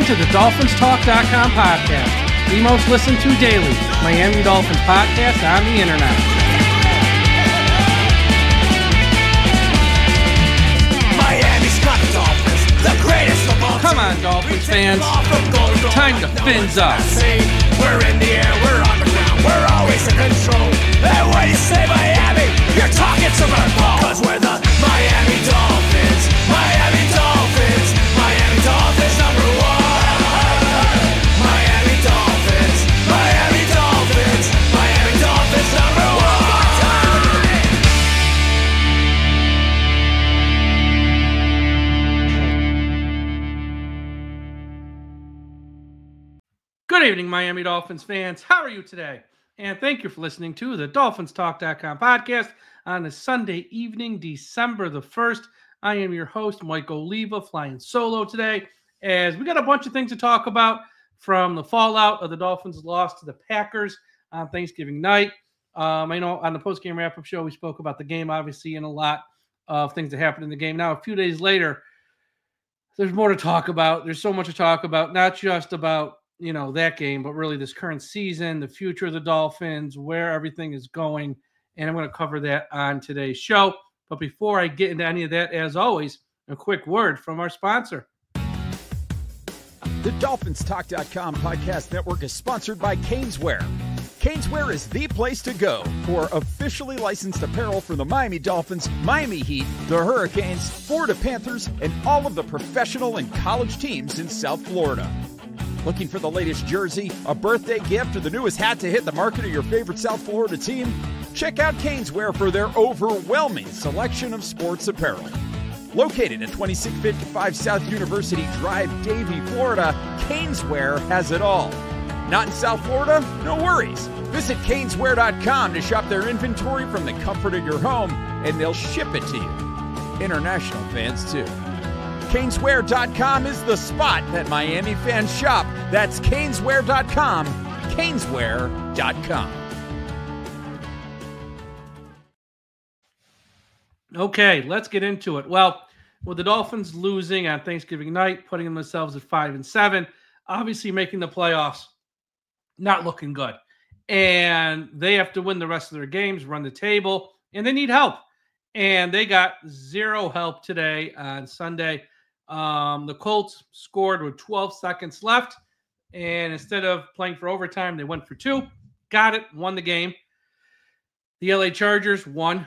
to the DolphinsTalk.com podcast, the most listened to daily Miami Dolphins podcast on the internet. Miami's got the Dolphins, the greatest of all. Come on, Dolphins fans. Time to fins up. We're in the air, we're on the ground, we're always in control. And when you say Miami, you're talking to my ball. Cause we're the Miami Dolphins, Miami Dolphins, Miami Dolphins number one. Miami Dolphins, Miami Dolphins, Miami Dolphins number one. Good evening, Miami Dolphins fans. How are you today? And thank you for listening to the DolphinsTalk.com podcast on this Sunday evening, December the 1st. I am your host, Mike Oliva, flying solo today, as we got a bunch of things to talk about from the fallout of the Dolphins' loss to the Packers on Thanksgiving night. I know on the post-game wrap-up show, we spoke about the game, obviously, and a lot of things that happened in the game. Now, a few days later, there's more to talk about. There's so much to talk about, not just about that game, but really this current season, the future of the Dolphins, where everything is going. And I'm going to cover that on today's show. But before I get into any of that, as always, a quick word from our sponsor. The DolphinsTalk.com podcast network is sponsored by Caneswear. Caneswear is the place to go for officially licensed apparel for the Miami Dolphins, Miami Heat, the Hurricanes, Florida Panthers, and all of the professional and college teams in South Florida. Looking for the latest jersey, a birthday gift, or the newest hat to hit the market of your favorite South Florida team? Check out Caneswear for their overwhelming selection of sports apparel. Located at 2655 South University Drive, Davie, Florida, Caneswear has it all. Not in South Florida? No worries. Visit Caneswear.com to shop their inventory from the comfort of your home, and they'll ship it to you. International fans, too. Caneswear.com is the spot that Miami fans shop. That's Caneswear.com. Caneswear.com. Okay, let's get into it. Well, with the Dolphins losing on Thanksgiving night, putting themselves at 5-7, obviously making the playoffs, not looking good. And they have to win the rest of their games, run the table, and they need help. And they got zero help today on Sunday. The Colts scored with 12 seconds left, and instead of playing for overtime, they went for 2. Got it, won the game. The LA Chargers won.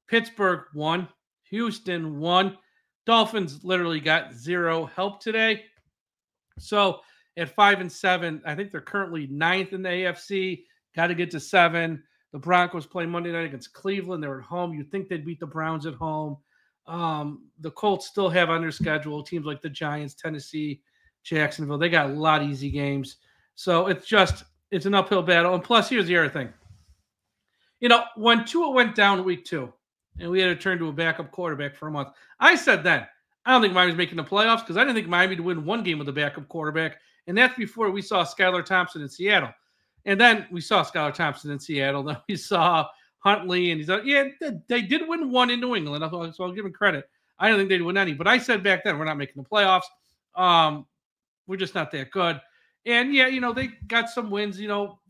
Pittsburgh won. Houston won. Dolphins literally got zero help today. So at 5-7, I think they're currently 9th in the AFC. Got to get to 7. The Broncos play Monday night against Cleveland. They're at home. You'd think they'd beat the Browns at home. The Colts still have on their schedule teams like the Giants, Tennessee, Jacksonville. They got a lot of easy games. So it's an uphill battle. And plus, here's the other thing. When Tua went down week 2 and we had to turn to a backup quarterback for a month, I said then, I don't think Miami's making the playoffs because I didn't think Miami would win one game with a backup quarterback. And that's before we saw Skylar Thompson in Seattle. And then we saw Skylar Thompson in Seattle. Then we saw Huntley, and he's like, yeah, they did win one in New England, so I'll give him credit. I don't think they'd win any, but I said back then, we're not making the playoffs. We're just not that good. And yeah, they got some wins,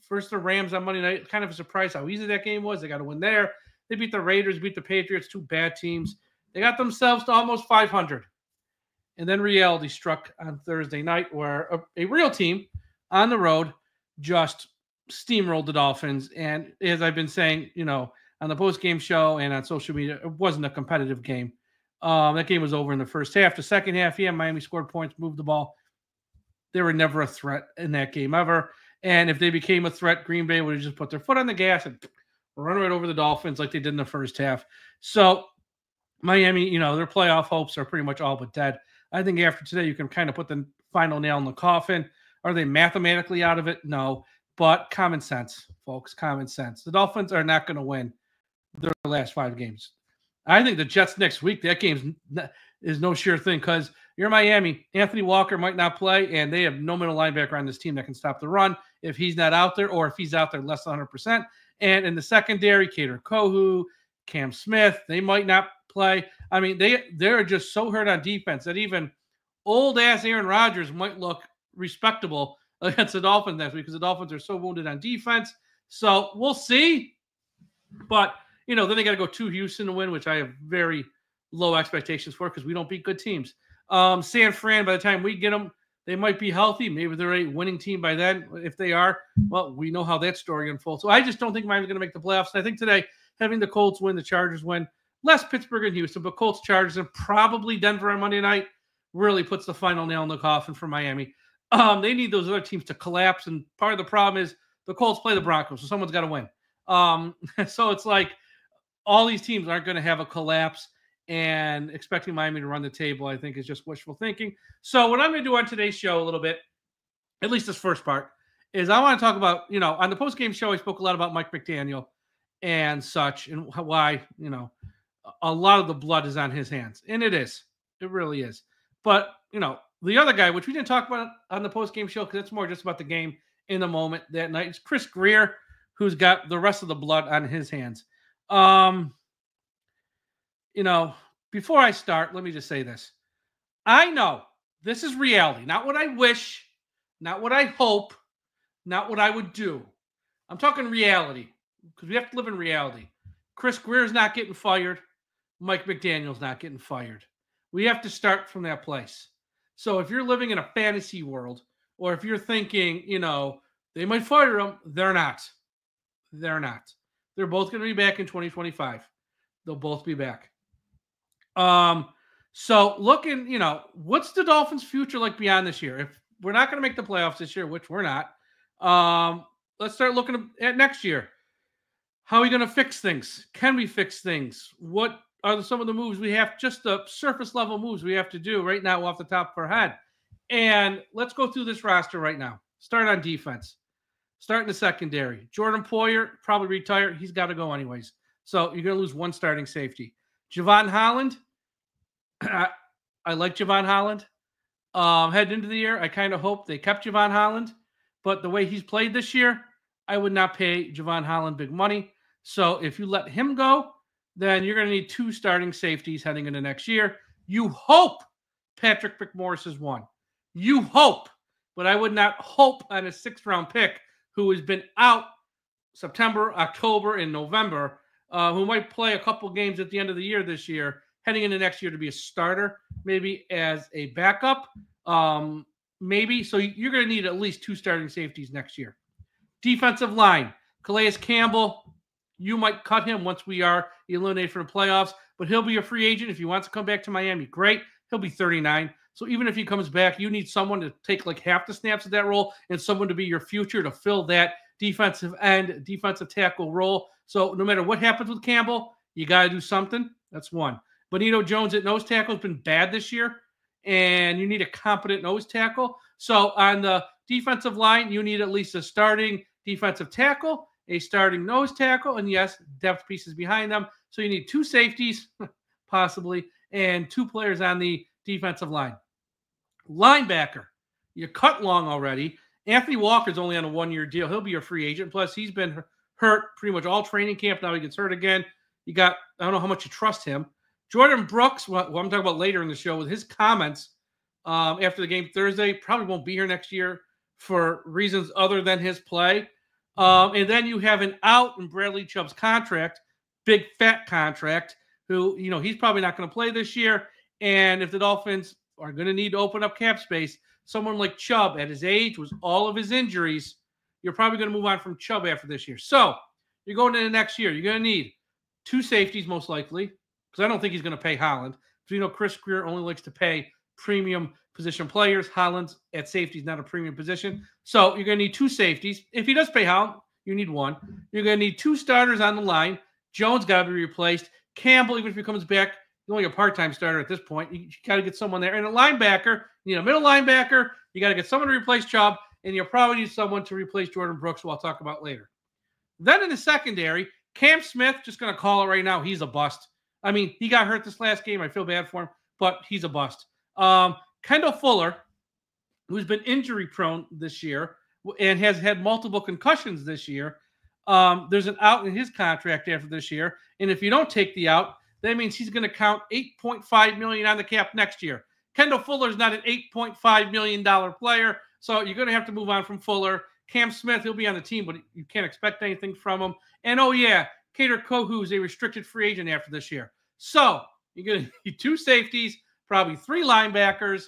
first the Rams on Monday night, kind of a surprise how easy that game was. They got to win there. They beat the Raiders, beat the Patriots, 2 bad teams. They got themselves to almost 500. And then reality struck on Thursday night where a real team on the road just steamrolled the Dolphins. And as I've been saying, on the post-game show and on social media, it wasn't a competitive game. That game was over in the first half. The second half, Miami scored points, moved the ball. They were never a threat in that game ever. And if they became a threat, Green Bay would have just put their foot on the gas and run right over the Dolphins like they did in the first half. So Miami, their playoff hopes are pretty much all but dead. I think after today, you can kind of put the final nail in the coffin. Are they mathematically out of it? No. But common sense, folks, common sense. The Dolphins are not going to win their last 5 games. I think the Jets next week, that game is no sure thing because you're Miami. Anthony Walker might not play, and they have no middle linebacker on this team that can stop the run if he's not out there or if he's out there less than 100%. And in the secondary, Kader Kohu, Cam Smith, they might not play. I mean, they're just so hurt on defense that even old-ass Aaron Rodgers might look respectable against the Dolphins next week because the Dolphins are so wounded on defense. So we'll see. But, then they got to go to Houston to win, which I have very low expectations for because we don't beat good teams. San Fran, by the time we get them, they might be healthy. Maybe they're a winning team by then. If they are, well, we know how that story unfolds. So I just don't think Miami's going to make the playoffs. And I think today, having the Colts win, the Chargers win, less Pittsburgh and Houston, but Colts, Chargers, and probably Denver on Monday night really puts the final nail in the coffin for Miami. They need those other teams to collapse, and part of the problem is the Colts play the Broncos, so someone's got to win. So it's like all these teams aren't going to have a collapse, and expecting Miami to run the table, I think, is just wishful thinking. So what I'm going to do on today's show a little bit, at least this first part, is I want to talk about, on the post-game show, I spoke a lot about Mike McDaniel and such, and why, a lot of the blood is on his hands. And it is. It really is. But, the other guy, which we didn't talk about on the post-game show because it's more just about the game in the moment that night, is Chris Grier, who's got the rest of the blood on his hands. Before I start, let me just say this. I know this is reality, not what I wish, not what I hope, not what I would do. I'm talking reality because we have to live in reality. Chris Grier's not getting fired. Mike McDaniel's not getting fired. We have to start from that place. So if you're living in a fantasy world, or if you're thinking, they might fire him, they're not. They're not. They're both going to be back in 2025. They'll both be back. So looking, what's the Dolphins' future like beyond this year? If we're not going to make the playoffs this year, which we're not, let's start looking at next year. How are we going to fix things? Can we fix things? What are some of the moves we have, just the surface level moves we have to do right now off the top of our head? And let's go through this roster right now. Start on defense. Start in the secondary. Jordan Poyer, probably retired. He's got to go anyways. So you're going to lose one starting safety. Javon Holland. I like Javon Holland. Heading into the year, I kind of hope they kept Javon Holland. But the way he's played this year, I would not pay Javon Holland big money. So if you let him go, then you're going to need two starting safeties heading into next year. You hope Patrick McMorris is one. You hope. But I would not hope on a sixth-round pick who has been out September, October, and November, who might play a couple games at the end of the year this year, heading into next year to be a starter, maybe as a backup, maybe. So you're going to need at least two starting safeties next year. Defensive line, Calais Campbell, you might cut him once we are eliminated from the playoffs, but he'll be a free agent. If he wants to come back to Miami, great. He'll be 39. So even if he comes back, you need someone to take like half the snaps of that role and someone to be your future to fill that defensive end, defensive tackle role. So no matter what happens with Campbell, you got to do something. That's one. Benito Jones at nose tackle has been bad this year, and you need a competent nose tackle. So on the defensive line, you need at least a starting defensive tackle, a starting nose tackle, and yes, depth pieces behind them. So you need two safeties, possibly, and two players on the defensive line. Linebacker, you cut Long already. Anthony Walker's only on a one-year deal. He'll be a free agent. Plus, he's been hurt pretty much all training camp. Now he gets hurt again. You got, I don't know how much you trust him. Jordan Brooks, what I'm talking about later in the show, with his comments after the game Thursday, probably won't be here next year for reasons other than his play. And then you have an out in Bradley Chubb's contract, big fat contract, who, he's probably not going to play this year. And if the Dolphins are going to need to open up cap space, someone like Chubb at his age, with all of his injuries, you're probably going to move on from Chubb after this year. So you're going into next year. You're going to need two safeties most likely, because I don't think he's going to pay Holland. Because Chris Grier only likes to pay premium position players. Holland's at safety is not a premium position. So you're going to need two safeties. If he does pay Holland, you need one. You're going to need two starters on the line. Jones got to be replaced. Campbell, even if he comes back, he's only a part-time starter at this point. You got to get someone there. And a linebacker, you need a middle linebacker. You got to get someone to replace Chubb, and you'll probably need someone to replace Jordan Brooks, who I'll talk about later. Then in the secondary, Cam Smith, just going to call it right now, he's a bust. I mean, he got hurt this last game. I feel bad for him, but he's a bust. Kendall Fuller, who's been injury-prone this year and has had multiple concussions this year, there's an out in his contract after this year. And if you don't take the out, that means he's going to count $8.5 million on the cap next year. Kendall Fuller's not an $8.5 million player. So you're going to have to move on from Fuller. Cam Smith, he'll be on the team, but you can't expect anything from him. And, oh, yeah, Kader Kohou is a restricted free agent after this year. So you're going to need 2 safeties, probably 3 linebackers,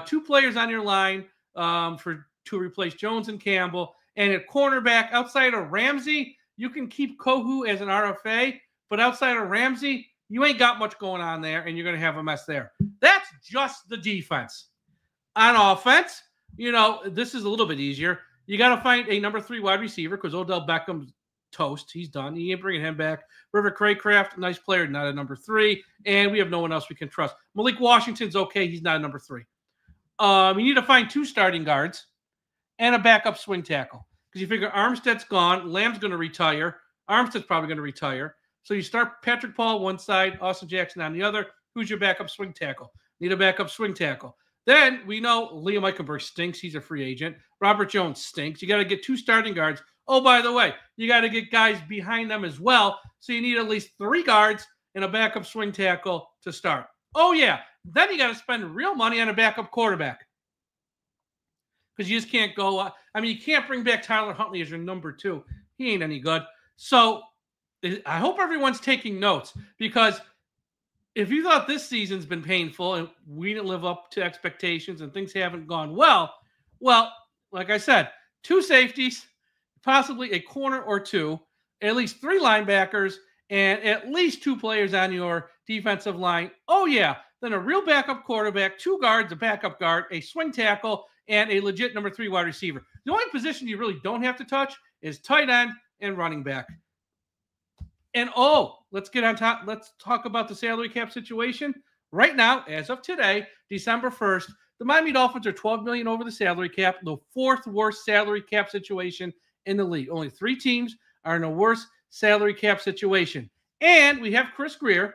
2 players on your line to replace Jones and Campbell. And at cornerback, outside of Ramsey, you can keep Kohou as an RFA, but outside of Ramsey, you ain't got much going on there, and you're going to have a mess there. That's just the defense. On offense, this is a little bit easier. You got to find a number 3 wide receiver because Odell Beckham's toast. He's done. You ain't bringing him back. River Craycraft, nice player, not a number 3. And we have no one else we can trust. Malik Washington's okay. He's not a number 3. You need to find 2 starting guards and a backup swing tackle because you figure Armstead's gone. Lamb's going to retire. Armstead's probably going to retire. So you start Patrick Paul one side, Austin Jackson on the other. Who's your backup swing tackle? Need a backup swing tackle. Then we know Liam Eichenberg stinks. He's a free agent. Robert Jones stinks. You got to get 2 starting guards. Oh, by the way, you got to get guys behind them as well. So you need at least 3 guards and a backup swing tackle to start. Oh, yeah. Then you got to spend real money on a backup quarterback because you just can't go. You can't bring back Tyler Huntley as your number 2. He ain't any good. So I hope everyone's taking notes because if you thought this season's been painful and we didn't live up to expectations and things haven't gone well, like I said, 2 safeties, possibly a corner or 2, at least 3 linebackers, and at least 2 players on your defensive line. Oh, yeah. Then a real backup quarterback, 2 guards, a backup guard, a swing tackle, and a legit number 3 wide receiver. The only position you really don't have to touch is tight end and running back. And, let's get on top. Let's talk about the salary cap situation. Right now, as of today, December 1st, the Miami Dolphins are $12 million over the salary cap, the 4th worst salary cap situation in the league. Only 3 teams are in a worse salary cap situation. And we have Chris Grier,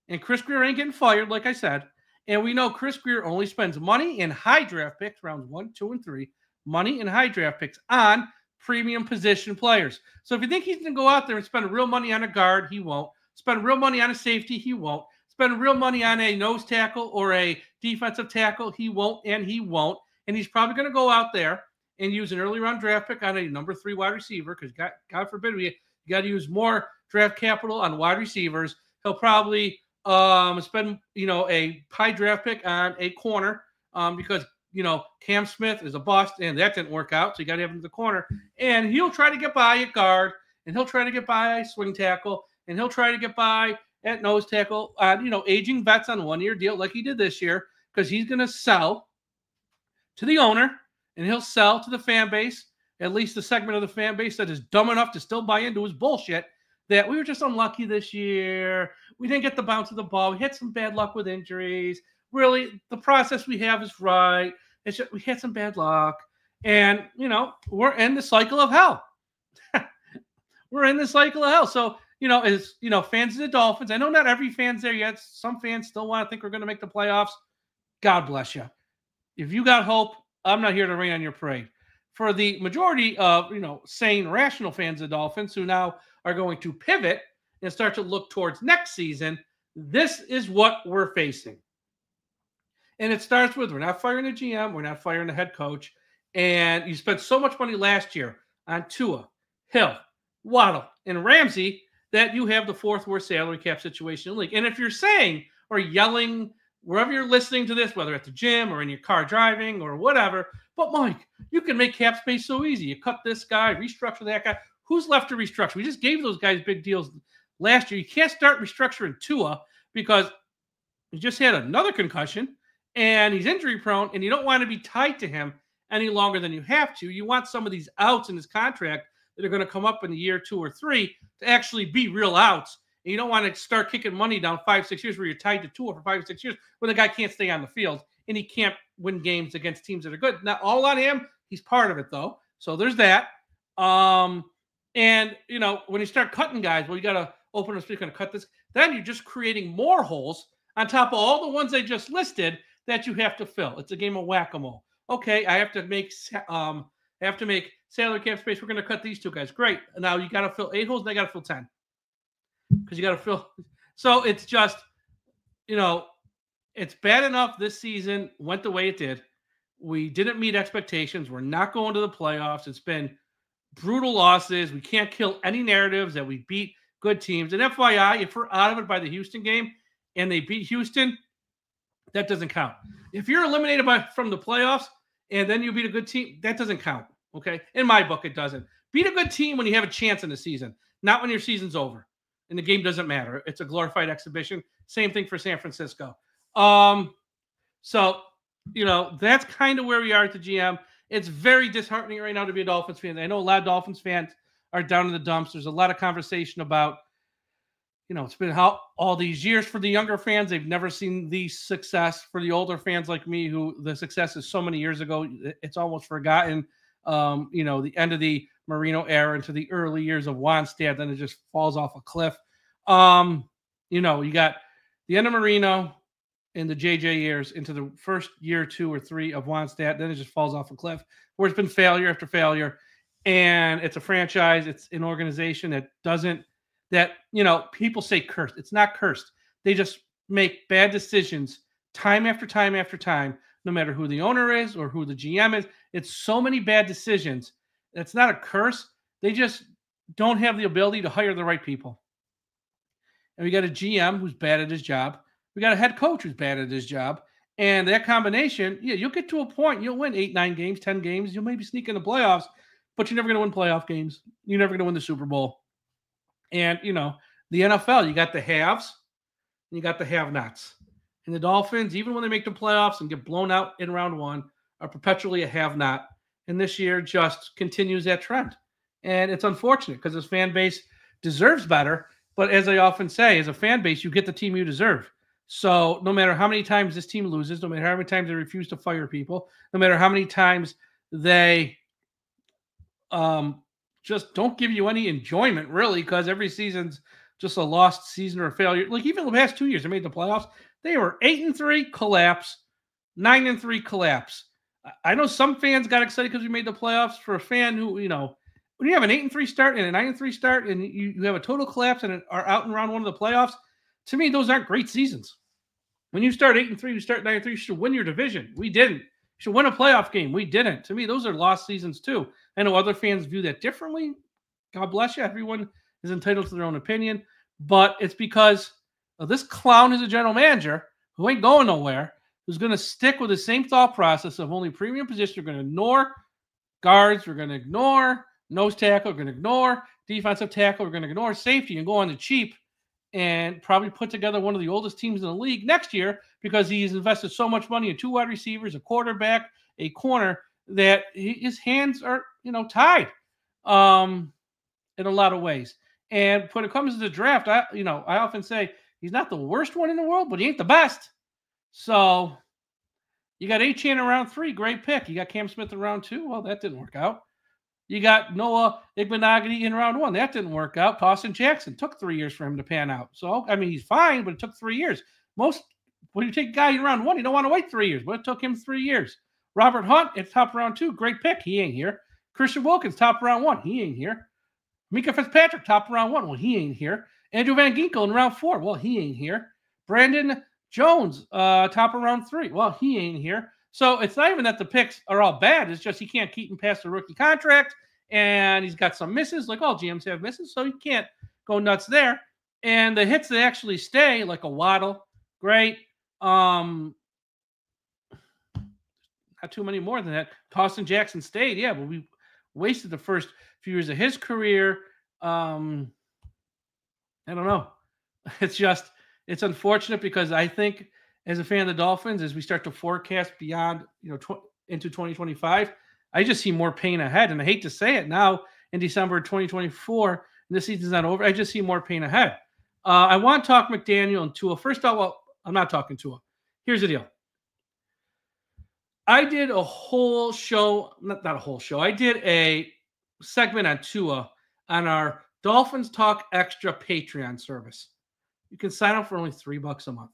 and Chris Grier ain't getting fired, like I said. And we know Chris Grier only spends money in high draft picks, rounds 1, 2, and 3, money in high draft picks on premium position players. So if you think he's going to go out there and spend real money on a guard, he won't. Spend real money on a safety, he won't. Spend real money on a nose tackle or a defensive tackle, he won't, and he won't. And he's probably going to go out there and use an early round draft pick on a number 3 wide receiver because God forbid you got to use more draft capital on wide receivers. He'll probably spend a high draft pick on a corner because Cam Smith is a bust, and that didn't work out, so you got to have him in the corner. And he'll try to get by at guard, and he'll try to get by swing tackle, and he'll try to get by at nose tackle on, aging vets on 1-year deal like he did this year because he's going to sell to the owner, and he'll sell to the fan base, at least the segment of the fan base that is dumb enough to still buy into his bullshit that we were just unlucky this year. We didn't get the bounce of the ball. We had some bad luck with injuries. Really, the process we have is right. It's just we had some bad luck. And, we're in the cycle of hell. We're in the cycle of hell. So, as, fans of the Dolphins, I know not every fan's there yet. Some fans still want to think we're going to make the playoffs. God bless you. If you got hope, I'm not here to rain on your parade. For the majority of, sane, rational fans of the Dolphins who now are going to pivot and start to look towards next season, this is what we're facing. And it starts with we're not firing the GM, we're not firing the head coach. And you spent so much money last year on Tua, Hill, Waddle, and Ramsey that you have the 4th worst salary cap situation in the league. And if you're saying or yelling wherever you're listening to this, whether at the gym or in your car driving or whatever, but Mike, you can make cap space so easy. You cut this guy, restructure that guy. Who's left to restructure? We just gave those guys big deals last year. You can't start restructuring Tua because he just had another concussion and he's injury prone, and you don't want to be tied to him any longer than you have to. You want some of these outs in his contract that are going to come up in a year, 2 or 3 to actually be real outs. And you don't want to start kicking money down 5-6 years where you're tied to Tua for 5 or 6 years when the guy can't stay on the field and he can't win games against teams that are good. Not all on him. He's part of it, though. So there's that. And, when you start cutting guys, you got to open up, so you're going to cut this. Then you're just creating more holes on top of all the ones they just listed that you have to fill. It's a game of whack-a-mole. Okay, I have to make salary cap space. We're going to cut these 2 guys. Great. Now you got to fill 8 holes, and I got to fill 10 because you got to fill. So it's just, it's bad enough this season went the way it did. We didn't meet expectations. We're not going to the playoffs. It's been brutal losses. We can't kill any narratives that we beat good teams. And FYI, if we're out of it by the Houston game and they beat Houston, that doesn't count. If you're eliminated from the playoffs and then you beat a good team, that doesn't count. Okay? In my book, it doesn't. Beat a good team when you have a chance in the season, not when your season's over and the game doesn't matter. It's a glorified exhibition. Same thing for San Francisco. So, that's kind of where we are at the GM. It's very disheartening right now to be a Dolphins fan. I know a lot of Dolphins fans are down in the dumps. There's a lot of conversation about, it's been how all these years for the younger fans. They've never seen the success. For the older fans like me, who the success is so many years ago, it's almost forgotten. The end of the Marino era into the early years of Wannstedt, then it just falls off a cliff. You got the end of Marino in the JJ years into the first year, 2 or 3 of Wannstedt, then it just falls off a cliff, where it's been failure after failure. And it's a franchise, it's an organization that people say cursed. It's not cursed. They just make bad decisions time after time after time, no matter who the owner is or who the GM is. It's so many bad decisions. It's not a curse. They just don't have the ability to hire the right people. And we got a GM who's bad at his job. We got a head coach who's bad at his job. And that combination, you'll get to a point, you'll win 8, 9 games, 10 games. You'll maybe sneak in the playoffs, but you're never going to win playoff games. You're never going to win the Super Bowl. And, the NFL, you got the haves and you got the have-nots. And the Dolphins, even when they make the playoffs and get blown out in round 1, are perpetually a have-not. And this year just continues that trend. And it's unfortunate because this fan base deserves better. But as I often say, as a fan base, you get the team you deserve. So no matter how many times this team loses, no matter how many times they refuse to fire people, no matter how many times they just don't give you any enjoyment, really, because every season's just a lost season or a failure. Like even the past 2 years, they made the playoffs. They were 8-3, collapse, 9-3, collapse. I know some fans got excited because we made the playoffs. For a fan who, when you have an 8-3 start and a 9-3 start and you have a total collapse and are out in round 1 of the playoffs, to me, those aren't great seasons. When you start 8-3, you start 9-3, you should win your division. We didn't. You should win a playoff game. We didn't. To me, those are lost seasons too. I know other fans view that differently. God bless you. Everyone is entitled to their own opinion. But it's because of this clown who's a general manager who ain't going nowhere, who's going to stick with the same thought process of only premium position. We're going to ignore guards. We're going to ignore nose tackle. We're going to ignore defensive tackle. We're going to ignore safety and go on the cheap and probably put together one of the oldest teams in the league next year because he's invested so much money in 2 wide receivers, a quarterback, a corner, that his hands are, tied in a lot of ways. And when it comes to the draft, I often say he's not the worst one in the world, but he ain't the best. So you got Achane in round 3, great pick. You got Cam Smith in round 2. Well, that didn't work out. You got Noah Igbenogany in round 1. That didn't work out. Dawson Jackson took 3 years for him to pan out. So, he's fine, but it took 3 years. When you take a guy in round 1, you don't want to wait 3 years, but it took him 3 years. Robert Hunt at top round 2, great pick. He ain't here. Christian Wilkins, top round 1. He ain't here. Mika Fitzpatrick, top round 1. Well, he ain't here. Andrew Van Ginkel in round 4. Well, he ain't here. Brandon Jones, top of round 3. Well, he ain't here. So it's not even that the picks are all bad. It's just he can't keep him past the rookie contract, and he's got some misses. Like all GMs have misses, so he can't go nuts there. And the hits that actually stay, like a Waddle, great. Not too many more than that. Dawson Jackson stayed, yeah, but we wasted the first few years of his career. I don't know. It's unfortunate because I think as a fan of the Dolphins, as we start to forecast beyond, into 2025, I just see more pain ahead. And I hate to say it now in December 2024, and the season's not over. I just see more pain ahead. I want to talk McDaniel and Tua. First off, well, I'm not talking Tua. Here's the deal. I did a whole show, not a whole show. I did a segment on Tua on our Dolphins Talk Extra Patreon service. You can sign up for only $3 a month.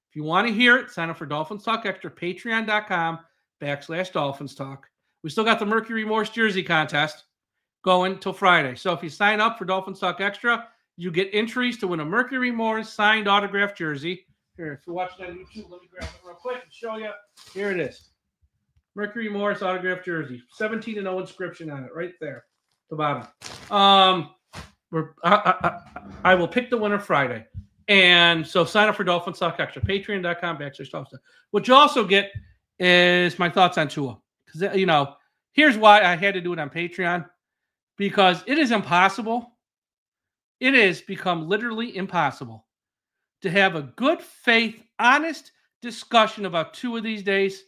If you want to hear it, sign up for Dolphins Talk Extra, patreon.com/Dolphins Talk. We still got the Mercury Remorse jersey contest going till Friday. So if you sign up for Dolphins Talk Extra, you get entries to win a Mercury Remorse signed autographed jersey. Here, if you're watching on YouTube, let me grab it real quick and show you. Here it is. Mercury Morris autographed jersey, 17-0 inscription on it, right there, at the bottom. I will pick the winner Friday. And so sign up for Dolphins Talk Extra, patreon.com/Dolphins. What you also get is my thoughts on Tua. Because, you know, here's why I had to do it on Patreon. Because it is impossible. It has become literally impossible to have a good faith, honest discussion about Tua these days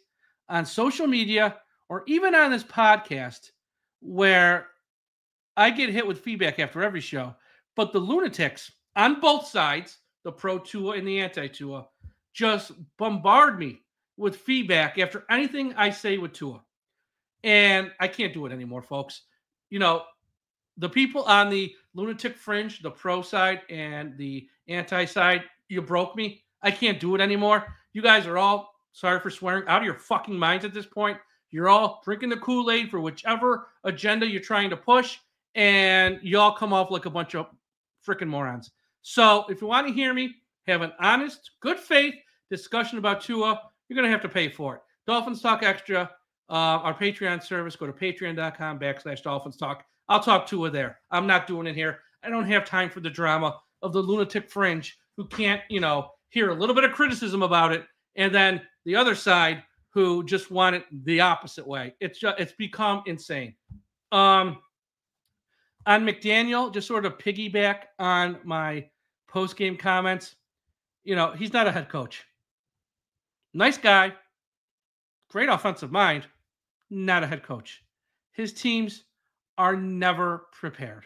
on social media or even on this podcast where I get hit with feedback after every show. But the lunatics on both sides, the pro-Tua and the anti-Tua, just bombard me with feedback after anything I say with Tua. And I can't do it anymore, folks. You know, the people on the lunatic fringe, the pro side and the anti side, you broke me. I can't do it anymore. You guys are all, sorry for swearing, out of your fucking minds at this point. You're all drinking the Kool-Aid for whichever agenda you're trying to push, and you all come off like a bunch of freaking morons. So if you want to hear me have an honest, good faith discussion about Tua, you're going to have to pay for it. Dolphins Talk Extra, our Patreon service. Go to patreon.com/DolphinsTalk. I'll talk Tua there. I'm not doing it here. I don't have time for the drama of the lunatic fringe who can't, you know, hear a little bit of criticism about it, and then the other side who just want it the opposite way. It's become insane. On McDaniel, just sort of piggyback on my post-game comments. You know, he's not a head coach. Nice guy, great offensive mind, not a head coach. His teams are never prepared.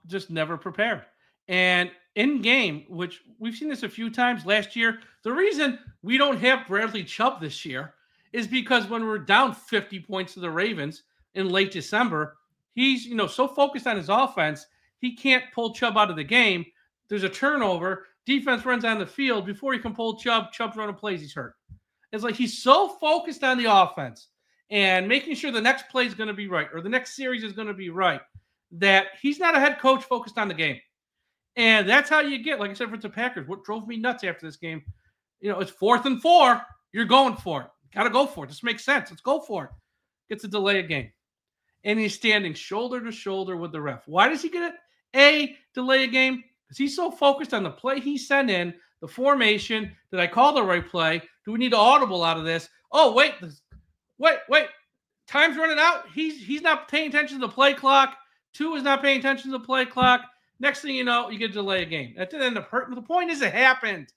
Just never prepared. And in game, which we've seen this a few times last year, the reason we don't have Bradley Chubb this year is because when we're down 50 points to the Ravens in late December, he's, you know, so focused on his offense, he can't pull Chubb out of the game. There's a turnover. Defense runs on the field. Before he can pull Chubb, Chubb's running plays, he's hurt. It's like he's so focused on the offense and making sure the next play is going to be right or the next series is going to be right that he's not a head coach focused on the game. And that's how you get, like I said, for the Packers, what drove me nuts after this game, you know, it's 4th and 4. You're going for it. Got to go for it. This makes sense. Let's go for it. Gets a delay a game. And he's standing shoulder to shoulder with the ref. Why does he get a delay a game? Because he's so focused on the play he sent in, the formation. Did I call the right play? Do we need to audible out of this? Oh, wait. Time's running out. He's not paying attention to the play clock. Tua is not paying attention to the play clock. Next thing you know, you get to delay a game. That didn't end up hurting. The point is it happened.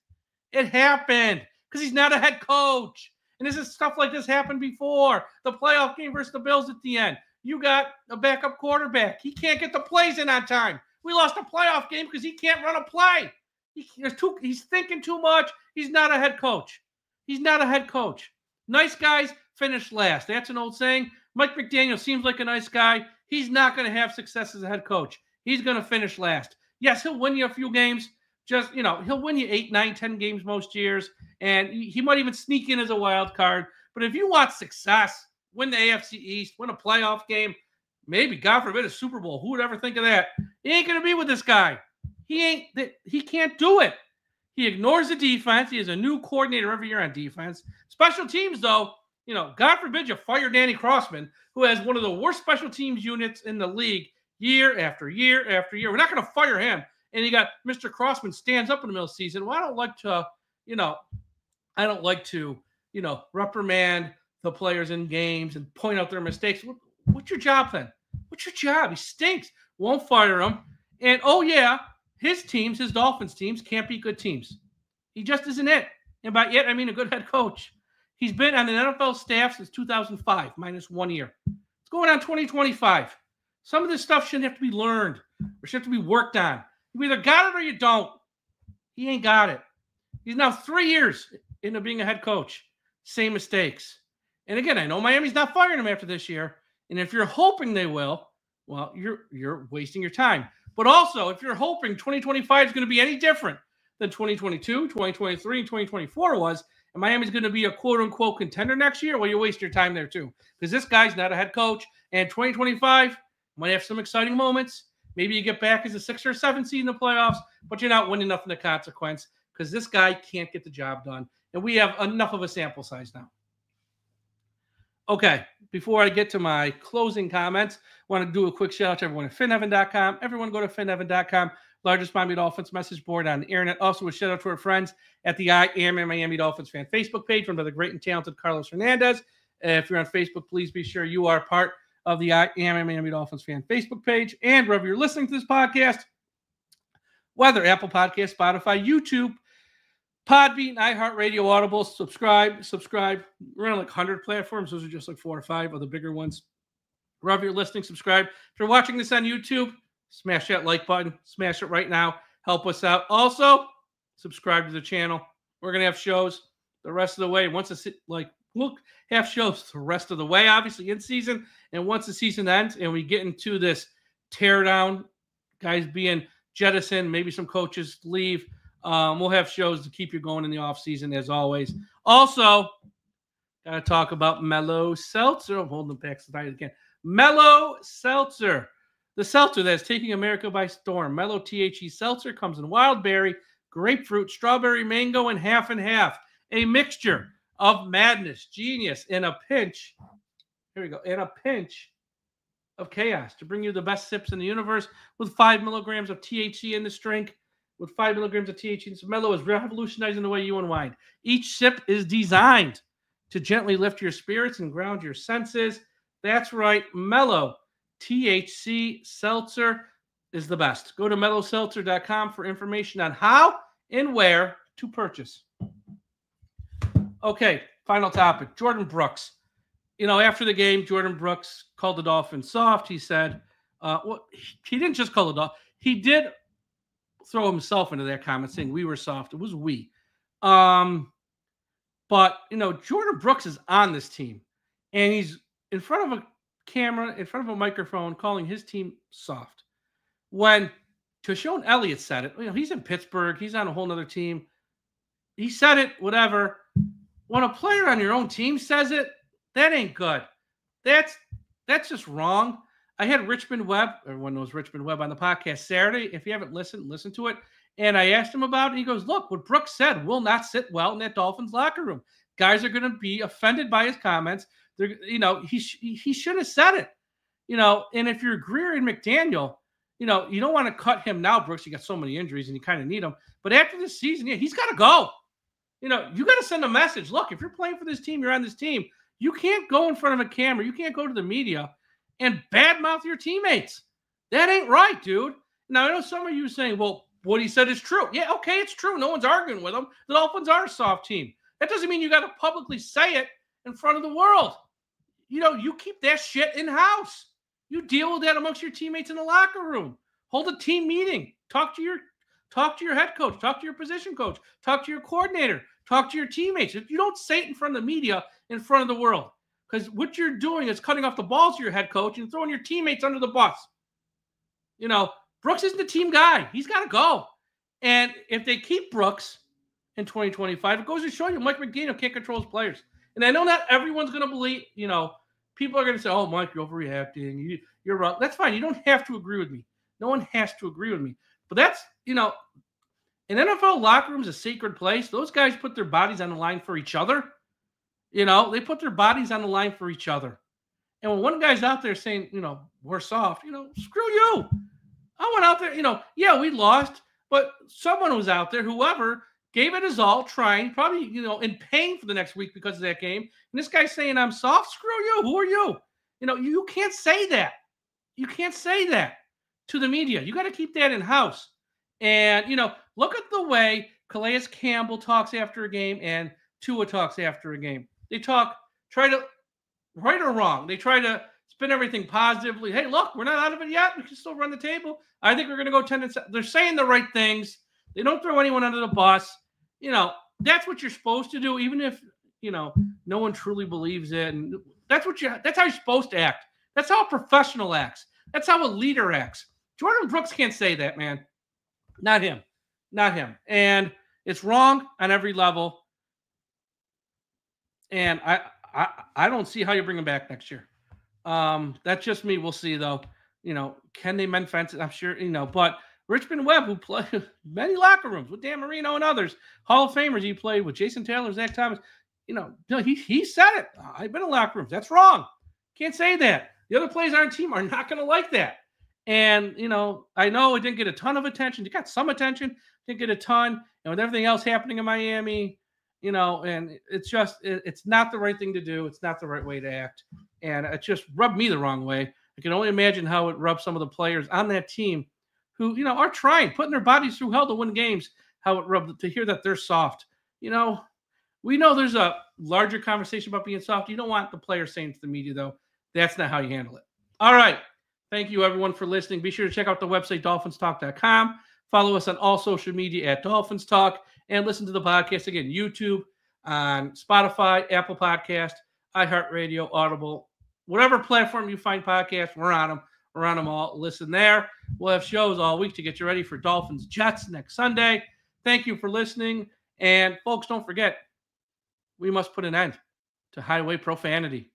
It happened because he's not a head coach. And this is stuff like this happened before. The playoff game versus the Bills at the end. You got a backup quarterback. He can't get the plays in on time. We lost a playoff game because he can't run a play. He's thinking too much. He's not a head coach. He's not a head coach. Nice guys finish last. That's an old saying. Mike McDaniel seems like a nice guy. He's not going to have success as a head coach. He's going to finish last. Yes, he'll win you a few games. Just, you know, he'll win you 8, 9, 10 games most years. And he might even sneak in as a wild card. But if you want success, win the AFC East, win a playoff game, maybe, God forbid, a Super Bowl. Who would ever think of that? He ain't going to be with this guy. He can't do it. He ignores the defense. He has a new coordinator every year on defense. Special teams, though, you know, God forbid you fire Danny Crossman, who has one of the worst special teams units in the league year after year after year. We're not going to fire him. And you got Mr. Crossman stands up in the middle of the season. Well, I don't like to, reprimand the players in games and point out their mistakes. What's your job then? What's your job? He stinks. Won't fire him. And, oh, yeah, his teams, his Dolphins teams, can't be good teams. He just isn't it. And by it, I mean a good head coach. He's been on an NFL staff since 2005, minus 1 year. It's going on 2025. Some of this stuff shouldn't have to be learned or should have to be worked on. You either got it or you don't. He ain't got it. He's now 3 years into being a head coach. Same mistakes. And again, I know Miami's not firing him after this year. And if you're hoping they will, well, you're wasting your time. But also, if you're hoping 2025 is going to be any different than 2022, 2023, and 2024 was, and Miami's going to be a quote-unquote contender next year, well, you waste your time there too. Because this guy's not a head coach. And 2025 might have some exciting moments. Maybe you get back as a 6 or 7 seed in the playoffs, but you're not winning nothing of consequence because this guy can't get the job done. And we have enough of a sample size now. Okay, before I get to my closing comments, I want to do a quick shout out to everyone at finheaven.com. Everyone go to finheaven.com, largest Miami Dolphins message board on the internet. Also, a shout out to our friends at the I Am a Miami Dolphins fan Facebook page run by the great and talented Carlos Hernandez. If you're on Facebook, please be sure you are part of the I Am a Miami Dolphins fan Facebook page. And wherever you're listening to this podcast, whether Apple Podcasts, Spotify, YouTube, Podbean, iHeartRadio, Audible, subscribe. We're on like 100 platforms. Those are just like 4 or 5 of the bigger ones. Wherever you're listening, subscribe. If you're watching this on YouTube, smash that like button. Smash it right now. Help us out. Also, subscribe to the channel. We're going to have shows the rest of the way. We'll have shows the rest of the way, obviously, in season. And once the season ends and we get into this teardown, guys being jettisoned, maybe some coaches leave, we'll have shows to keep you going in the offseason, as always. Also, got to talk about Mellow Seltzer. I'm holding the packs tonight again. Mellow Seltzer. The seltzer that is taking America by storm. Mellow THC Seltzer comes in wild berry, grapefruit, strawberry, mango, and half. A mixture of madness, genius, and a pinch. Here we go. And a pinch of chaos to bring you the best sips in the universe with 5 milligrams of THC in this drink. With 5 milligrams of THC, Mellow is revolutionizing the way you unwind. Each sip is designed to gently lift your spirits and ground your senses. That's right, Mellow THC Seltzer is the best. Go to mellowseltzer.com for information on how and where to purchase. Okay, final topic. Jordan Brooks. After the game, Jordan Brooks called the Dolphins soft. He said, he didn't just call the Dolphins. He did throw himself into that comment saying we were soft. It was we. But, Jordan Brooks is on this team. And he's in front of a camera, in front of a microphone, calling his team soft. When Tashone Elliott said it, he's in Pittsburgh. He's on a whole other team. He said it, whatever. When a player on your own team says it, that ain't good. That's just wrong. I had Richmond Webb, everyone knows Richmond Webb, on the podcast Saturday. If you haven't listened, listen to it. And I asked him about it. He goes, look, what Brooks said will not sit well in that Dolphins locker room. Guys are going to be offended by his comments. He should have said it. And if you're Grier and McDaniel, you don't want to cut him now, Brooks. You got so many injuries and you kind of need him. But after this season, he's got to go. You got to send a message. Look, if you're playing for this team, you're on this team. You can't go in front of a camera. You can't go to the media and badmouth your teammates. That ain't right, dude. Now, I know some of you saying, well, what he said is true. Yeah, okay, it's true. No one's arguing with him. The Dolphins are a soft team. That doesn't mean you got to publicly say it in front of the world. You keep that shit in-house. You deal with that amongst your teammates in the locker room. Hold a team meeting. Talk to your head coach. Talk to your position coach. Talk to your coordinator. Talk to your teammates. If you don't say it in front of the media, in front of the world, because what you're doing is cutting off the balls to your head coach and throwing your teammates under the bus. Brooks isn't the team guy. He's got to go. And if they keep Brooks in 2025, it goes to show you Mike McDaniel can't control his players. And I know not everyone's going to believe, people are going to say, oh, Mike, you're overreacting. You're wrong. That's fine. You don't have to agree with me. No one has to agree with me. But that's, an NFL locker room is a sacred place. Those guys put their bodies on the line for each other. They put their bodies on the line for each other. And when one guy's out there saying, we're soft, screw you. I went out there, yeah, we lost, but someone was out there, whoever, gave it his all, trying, probably, in pain for the next week because of that game. And this guy's saying, I'm soft, screw you. Who are you? You can't say that. You can't say that to the media. You got to keep that in-house. And, look at the way Calais Campbell talks after a game and Tua talks after a game. They try to, right or wrong, they try to spin everything positively. Hey, look, we're not out of it yet. We can still run the table. I think we're going to go 10-7. They're saying the right things. They don't throw anyone under the bus. That's what you're supposed to do, even if, no one truly believes it. And that's how you're supposed to act. That's how a professional acts. That's how a leader acts. Jordan Brooks can't say that, man. Not him. And it's wrong on every level. And I don't see how you bring him back next year. That's just me. We'll see, though. Can they mend fences? I'm sure, but Richmond Webb, who played many locker rooms with Dan Marino and others, Hall of Famers he played with, Jason Taylor, Zach Thomas, he said it. I've been in locker rooms. That's wrong. Can't say that. The other players on our team are not going to like that. And, I know it didn't get a ton of attention. It got some attention, didn't get a ton. And with everything else happening in Miami, and it's not the right thing to do. It's not the right way to act. And it just rubbed me the wrong way. I can only imagine how it rubbed some of the players on that team who, are trying, putting their bodies through hell to win games, how it rubbed to hear that they're soft. We know there's a larger conversation about being soft. You don't want the players saying to the media, though. That's not how you handle it. All right. Thank you, everyone, for listening. Be sure to check out the website, DolphinsTalk.com. Follow us on all social media at DolphinsTalk. And listen to the podcast, again, YouTube, on Spotify, Apple Podcast, iHeartRadio, Audible. Whatever platform you find podcasts, we're on them. We're on them all. Listen there. We'll have shows all week to get you ready for Dolphins Jets next Sunday. Thank you for listening. And, folks, don't forget, we must put an end to highway profanity.